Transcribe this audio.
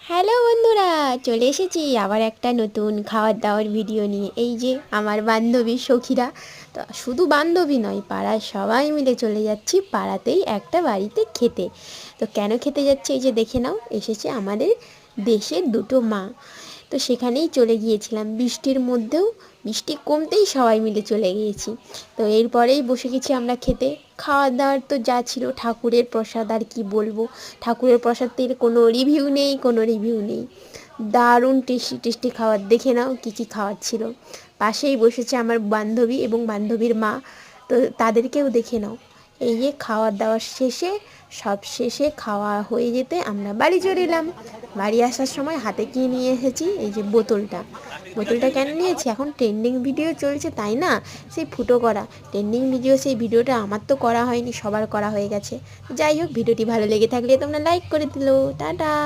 Hello বন্ধুরা, চলে এসেছি আবার একটা নতুন খাওয়ার দাওয়ার ভিডিও নিয়ে। এই যে আমার বান্ধবী সখীরা, তো শুধু বান্ধবী নয়, পাড়ার সবাই মিলে চলে যাচ্ছি পাড়াতেই একটা বাড়িতে খেতে। তো কেন খেতে যাচ্ছে এই যে দেখে নাও, এসেছে আমাদের দেশের দুটো মা। তো সেখানেই চলে গিয়েছিলাম বৃষ্টির মধ্যেও, বৃষ্টি কমতেই সবাই মিলে চলে গিয়েছি। তো এরপরেই বসে গেছি আমরা খেতে। খাওয়ার দাওয়ার তো যা ছিল, ঠাকুরের প্রসাদ আর কি বলবো, ঠাকুরের প্রসাদের কোনো রিভিউ নেই, কোনো রিভিউ নেই। দারুণ টেস্টি টেস্টি খাবার, দেখে নাও কী কী খাবার ছিল। পাশেই বসেছে আমার বান্ধবী এবং বান্ধবীর মা, তো তাদেরকেও দেখে নাও। এই যে খাওয়ার দাওয়ার শেষে, সব শেষে খাওয়া হয়ে যেতে আমরা বাড়ি চলে এলাম। বাড়ি আসার সময় হাতে কি নিয়ে এসেছি, এই যে বোতলটা। বোতলটা কেন নিয়েছি, এখন ট্রেন্ডিং ভিডিও চলছে তাই না, সেই ফুটো করা ট্রেন্ডিং ভিডিও, সেই ভিডিওটা আমার তো করা হয়নি, সবার করা হয়ে গেছে। যাই হোক, ভিডিওটি ভালো লেগে থাকলে তোমরা লাইক করে দিলো। টাটা।